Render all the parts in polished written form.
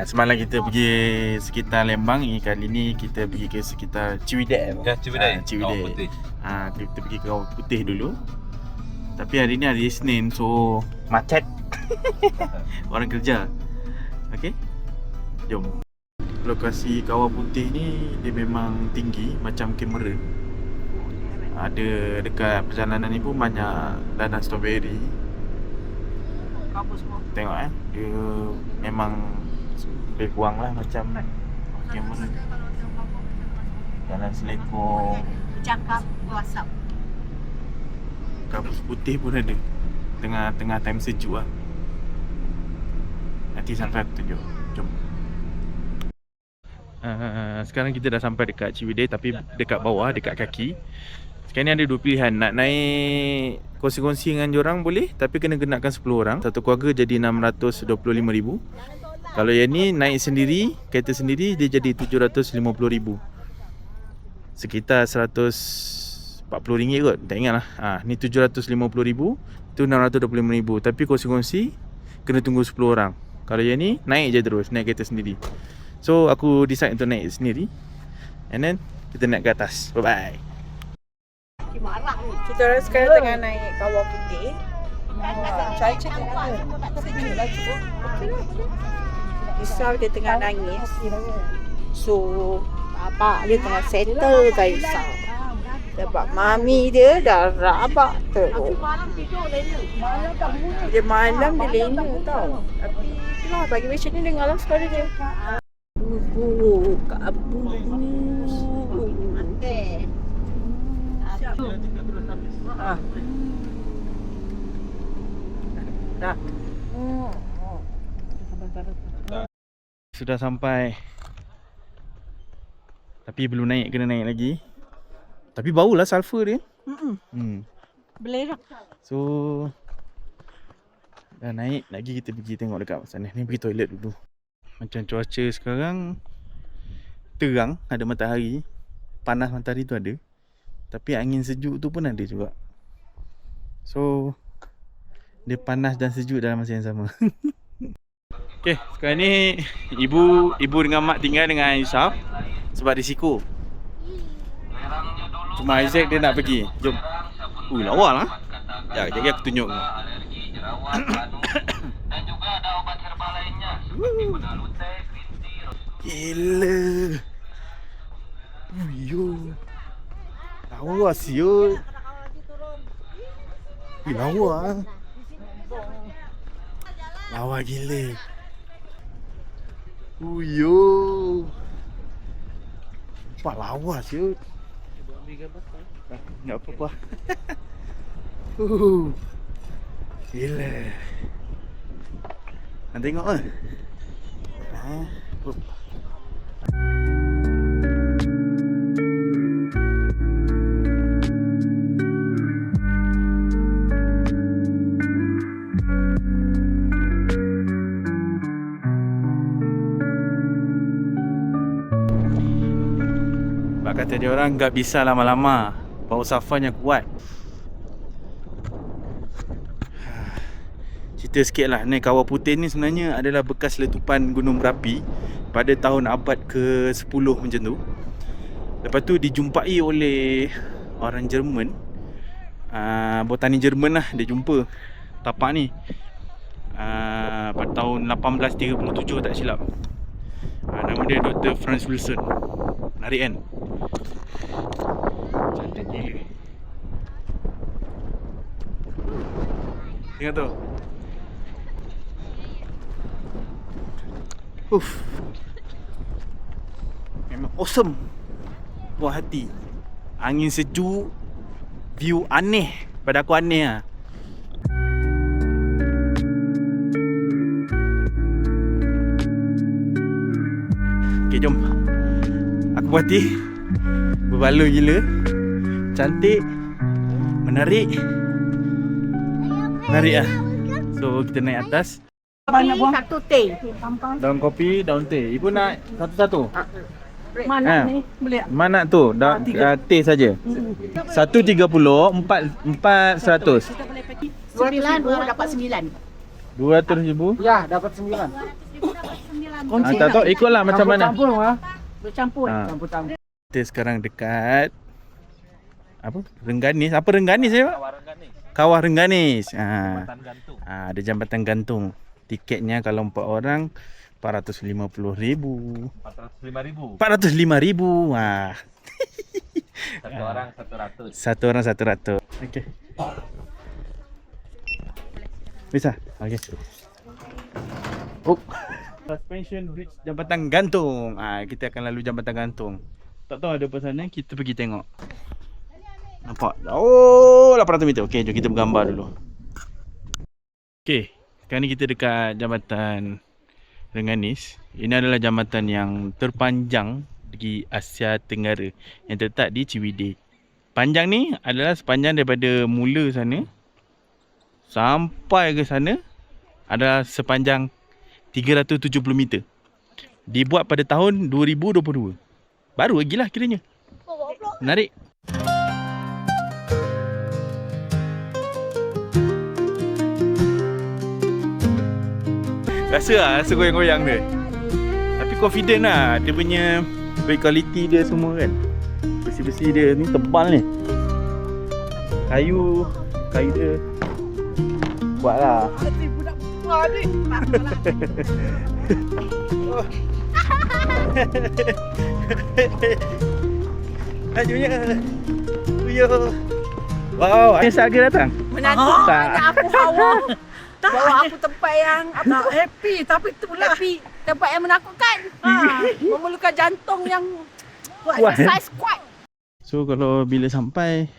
Semalam kita pergi sekitar Lembang, kali ni kita pergi ke sekitar Ciwidey. Ya, Ciwidey. Ciwidey. Kita pergi ke Kawah Putih dulu. Tapi hari ni hari Isnin, so macet. Orang kerja. Okey. Jom. Lokasi Kawah Putih ni dia memang tinggi macam kamera. Ada dekat perjalanan ni pun banyak tanah strawberry. Tengok dia memang lebih kurang lah macam kamera. Jalan selekong, Cakap WhatsApp. Kawah Putih pun ada. Tengah time sejuk lah. Nanti sampai aku tunjuk. Jom. Sekarang kita dah sampai dekat Ciwidey, tapi dekat bawah, dekat kaki. Sekarang ni ada dua pilihan. Nak naik kongsi-kongsi dengan diorang boleh, tapi kena kenakan 10 orang. Satu keluarga jadi 625,000. Kalau yang ni naik sendiri, kereta sendiri, dia jadi 750,000. Sekitar RM140 kot. Tak ingat lah. Ni 750,000, tu 625,000. Tapi kongsi-kongsi kena tunggu 10 orang. Kalau yang ni naik je terus, naik kereta sendiri. So aku decide untuk naik sendiri. And then kita naik ke atas. Bye bye. Kita orang sekarang tengah naik Kawah Putih. Cuaca tengah sejuk lah, cukup. Isau dia tengah nangis. So bapak dia tengah settle kan Isau. Sebab mami dia dah rabak teruk. Dia malam dia lena tau. Tapi itulah bagi macam ni dengarlah suara dia. Bubu, Kak Bubu. Dah. Sudah sampai. Tapi belum naik, kena naik lagi. Tapi bau lah sulfur dia. Belerang. So dah naik lagi, kita pergi tengok dekat sana. Ni pergi toilet dulu. Macam cuaca sekarang terang, ada matahari. Panas matahari tu ada. Tapi angin sejuk tu pun ada juga. So dia panas dan sejuk dalam masa yang sama. Okay, sekarang ni ibu dengan mak tinggal dengan Yusof sebab risiko. Cuma Isaac dia nak pergi. Jom. Lawa lah. Sekejap lagi aku tunjuk. Gila. Yo. Lawa siut. Lawa. Lawa gila. Yo. Nampak lawa siut. Tak apa-apa. Gila. Nak tengok lah. Kata dia orang tak bisa lama-lama. Bau safanya kuat. Cerita sikit lah. Ni Kawah Putih ni sebenarnya adalah bekas letupan gunung berapi pada tahun abad ke-10 macam tu. Lepas tu dijumpai oleh orang Jerman. Botani Jerman lah dia jumpa tapak ni. Pada tahun 1837 tak silap. Nama dia Dr. Franz Wilson. Menarik kan? Cantik gila. Tengok tu. Memang awesome. Buah hati. Angin sejuk. View aneh. Pada aku aneh lah. Okay, jom. Aku puas hati. Berbaloi gila. Cantik. Menarik. Menarik lah. So kita naik atas. Satu teh. Daun kopi, daun teh. Ibu nak satu-satu? Mana ni? Boleh. Mana tu? Teh saja. 1.30, 400. 9 dapat 9. 200,000? Ya, dapat 9. Tak tahu ikutlah macam mana. Bercampur. Ha. Campur-campur. Kita sekarang dekat apa? Rengganis. Apa Rengganis ya, Pak? Kawah Rengganis. Ada jambatan gantung. Tiketnya kalau 4 orang 450,000. 405,000. Wah. Satu orang 100. Satu orang 100. Okey. Bisa? Okey. Oh. Suspension bridge jambatan gantung. Kita akan lalu jambatan gantung. Tak tahu ada apa sana, kita pergi tengok. Nampak? Oh, 800 meter. Okey, jom kita bergambar dulu. Okey, sekarang ni kita dekat jambatan Rengganis. Ini adalah jambatan yang terpanjang di Asia Tenggara yang terletak di Ciwidey. Panjang ni adalah sepanjang daripada mula sana sampai ke sana adalah sepanjang 370 meter. Dibuat pada tahun 2022. Baru lagi lah kiranya. Menarik. Rasa goyang-goyang dia. Tapi confident lah. Dia punya build quality dia semua kan. Besi-besi dia ni tebal ni. Kayu dia kuat lah. Budak tua ni. Lajunya. Uyo. Wow, ada saga datang. Menantu Tak. anak aku hawa. Bawa aku tempat yang Tak happy tapi itulah. tapi tempat yang menakutkan. Memerlukan jantung yang Kuat. exercise kuat. So kalau bila sampai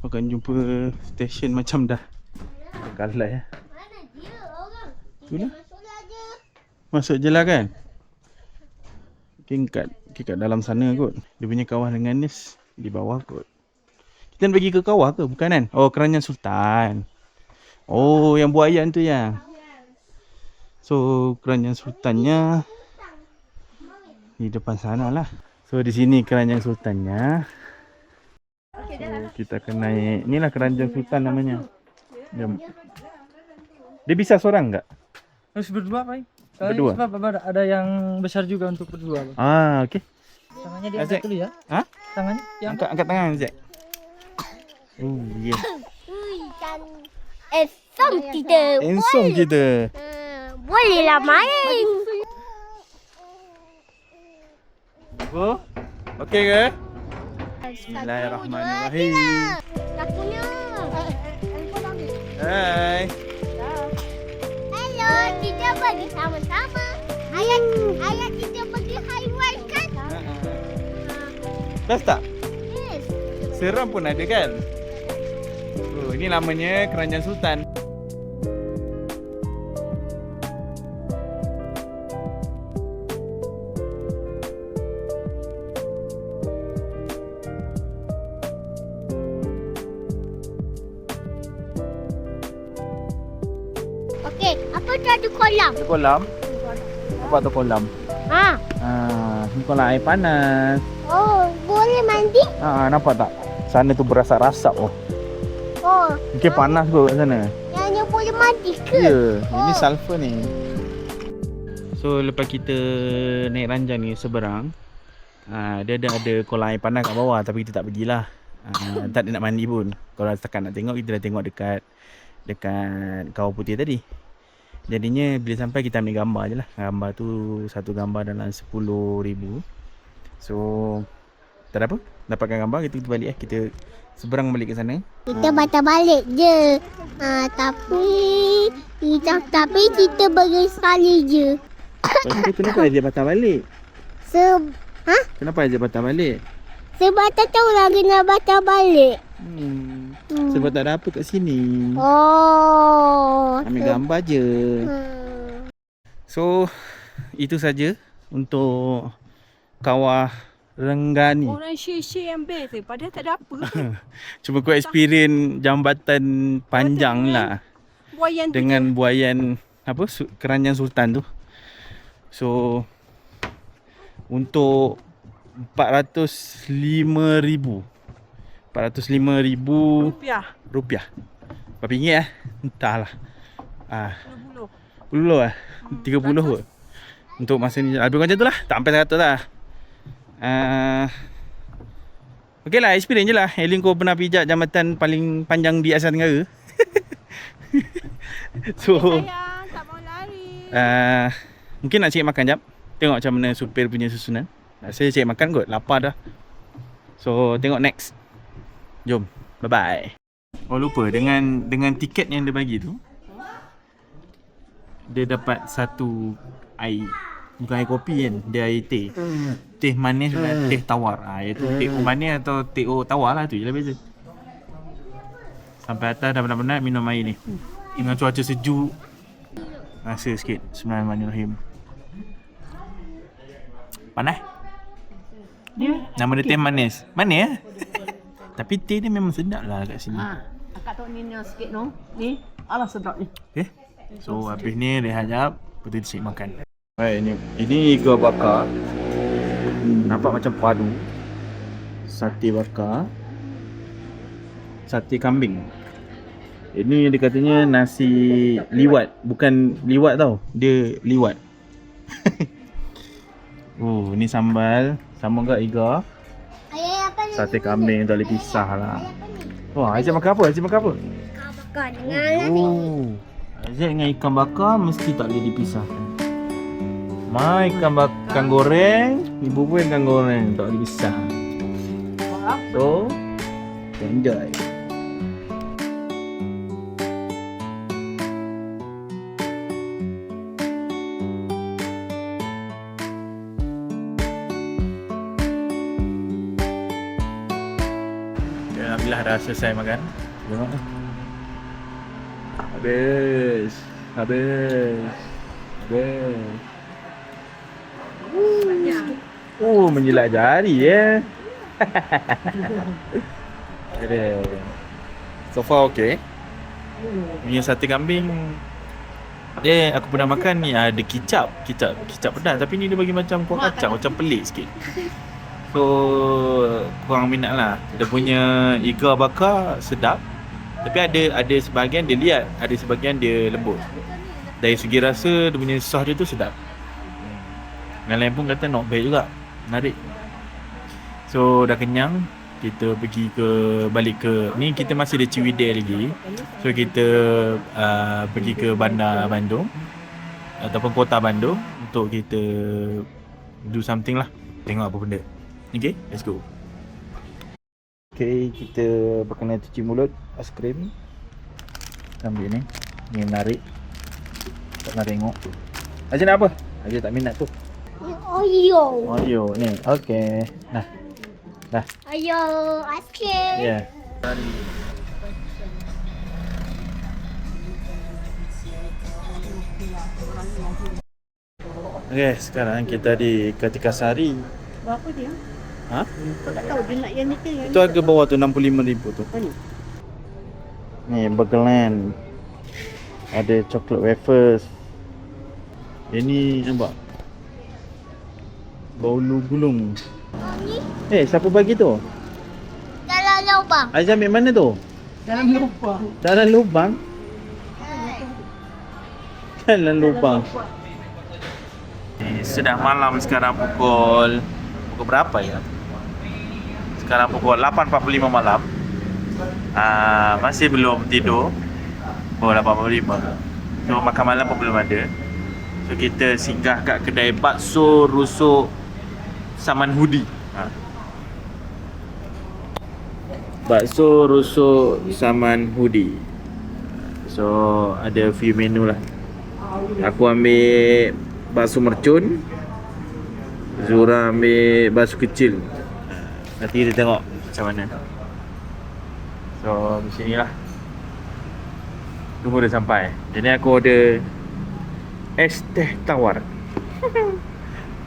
kau akan jumpa stesen macam dah tergalai ya. Mana dia orang? Itulah. Masuklah aja. Masuk je lah kan. Mungkin kat dalam sana kot. Dia punya kawah Rengganis di bawah kot. Kita nak pergi ke kawah ke? Bukan kan? Oh, Kerajaan Sultan. Oh, yang buaian tu ya. So, Kerajaan Sultannya di depan sana lah. So, di sini Kerajaan Sultannya. So, kita akan naik. Inilah Kerajaan Sultan namanya. Dia bisa seorang tak? Harus berdua, Pak. Berdua? Sebab ada yang besar juga untuk berdua, Pak. Okey. Tangannya diangkat dulu ya. Ha? Tangannya diangkat. Angkat tangan, Zack. Oh, yes. Ui, kan. Esok kita. Handsome kita. Bolehlah main. Oh, okey ke? Bismillahirrahmanirrahim. Lakunya. Hai. Hello, kita pergi sama-sama. Ayat kita pergi haiwan kan? Best tak? Yes. Seram pun ada kan? Oh, ini namanya Kerajaan Sultan. Okey, apa tu ada kolam? Ada kolam. Apa tu kolam? Ni kolam air panas. Oh, boleh mandi? Nampak tak? Sana tu berasap-rasap oh. Oh, Mungkin panas kot kat sana. yang boleh mandi ke? Ya, ini sulfur ni. So lepas kita naik ranjang ni seberang, dia ada kolam air panas kat bawah tapi kita tak pergilah. Tak ada nak mandi pun. Kalau setakat nak tengok, kita dah tengok dekat kawah putih tadi. Jadinya bila sampai kita ambil gambar je lah. Gambar tu satu gambar dalam 10,000. So tak ada apa, dapatkan gambar, kita balik kita seberang balik ke sana. Kita batal balik je. Tapi kita pergi sekali je. Lepas tu kenapa dia patah balik? Kenapa dia patah balik? Sebab tak tahu lah kena batal balik. Sebab tak ada apa kat sini. Oh. Ambil gambar je. So itu saja untuk kawah Renggani. Orang share-share yang best padahal tak ada apa. Cuba kau experience jambatan panjang lah. Buayan tu Dengan buaian apa Kerajaan Sultan tu. So untuk 405,000 rupiah. Berapa ringgit Entahlah. 10. 10 lah. 30 kot. Untuk masa ni lebih macam tu lah. Tak sampai 100 lah. Okey lah, experience je lah. Elin kau pernah pijak jambatan paling panjang di Asia Tenggara. So Sayang, tak mau lari. mungkin nak cari makan jap. Tengok macam mana supir punya susunan. Saya cari makan kot, lapar dah. So tengok next. Jom. Bye bye. Oh lupa, dengan tiket yang dia bagi tu, dia dapat satu air. Bukan air kopi kan, dia air teh. Teh manis dengan teh tawar. Iaitu teh O manis atau teh O tawar lah, tu je lah beza. Sampai atas dah penat-penat minum air ni. Dengan cuaca sejuk. Rasa sikit. Bismillahirrahmanirrahim. Panas? Nama dia teh manis. Manis lah. Tapi teh dia memang sedap lah kat sini. Akak tahu ni sikit no. Ni, alah sedap ni. Okay. So habis ni rehat jap. Lepas tu cik makan. Baik, ini iga bakar. Nampak macam padu. Sate bakar. Sate kambing. Ini dia katanya nasi liwat. Bukan liwat tau. Dia liwat. Oh, ini sambal. Sama ke iga. Ayah apa ni? Sate kambing tak boleh pisah lah. Wah, Aizat makan apa? Aizat makan apa? Kau makan dengan nasi. Oh, Aizat dengan ikan bakar mesti tak boleh dipisahkan. Ikan goreng, ibu pun ikan goreng, tak boleh pisah. So, enjoy. Alhamdulillah dah selesai makan. Tengok ni. Habis. Oh, menjilat jari ya. Ada. So far okay. Punya sate kambing. Aku pernah makan ni ada kicap pedas, tapi ni dia bagi macam kuah kacang, macam pelik sikit. So kurang minat lah. Dia punya iga bakar sedap, tapi ada sebahagian dia liat, ada sebahagian dia lembut. Dari segi rasa dia punya sos dia tu sedap. Yang lain pun kata not bad juga, menarik. So dah kenyang, kita balik ke ni, kita masih ada Ciwidey lagi. So kita pergi ke bandar Bandung ataupun kota Bandung untuk kita do something lah, tengok apa benda. Okay, let's go. Okay, kita berkenaan cuci mulut aiskrim. Ambil ni. Ni menarik. Tak nak tengok. Aja nak apa? Aja tak minat tu. Oreo ni. Okay. Dah. Ayo, aiskrim. Ya. Yeah. Okay, sekarang kita di Kartikasari. Berapa dia? Ha? Tak tahu dia nak yang ni ke yang Itu harga bawah tu 65,000 tu. ni. Ni Burgerland. Ada chocolate wafers. Ini nampak. Bau lu gulung. Siapa bagi tu? Dalam lubang. Aizat ambil mana tu? Dalam lubang. Dalam lubang? Dalam lubang. Sudah malam sekarang pukul berapa ya? Sekarang pukul 8.45 malam. Masih belum tidur. 8.45. So makan malam pun belum ada. So kita singgah kat kedai bakso rusuk Saman Hudi. Bakso rusuk Saman Hudi. So ada few menu lah. Aku ambil bakso mercun, Zura ambil bakso kecil. Nanti kita tengok macam mana. So di sini lah. Tunggu dia sampai. Jadi aku order es teh tawar.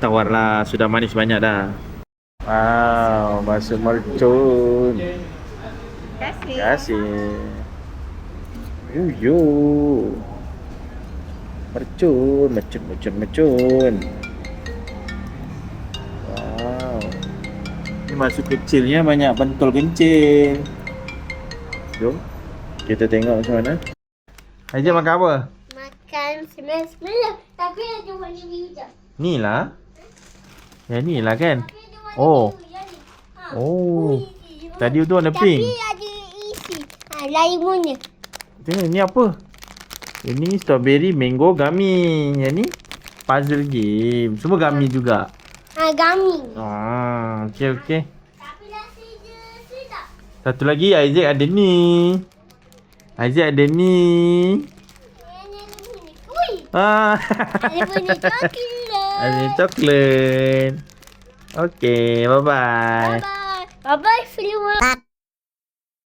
Tawar lah, sudah manis banyak dah. Wow, bakso mercun. Terima kasih. Mercun. Wow. Ini bakso kecilnya banyak pentol kencing. Jom kita tengok macam mana. Aizat makan apa? Makan sembilan-sembilan. Tapi ada warna hijau. Ni lah. Yang ni lah kan? Oh. Oh. Tadi tu warna pink. Tapi ada isi. Lain punya. Tengok ni apa? Ini strawberry mango gummy. Yang ni puzzle game. Semua gummy juga. Gummy. Okey okey. Tapi rasa je sedap. Satu lagi Isaac ada ni. Isaac ada ni. Yang punya kuih. Ada punya coklat. Ada coklat. Okey, bye bye. Bye bye. Bye bye, everyone.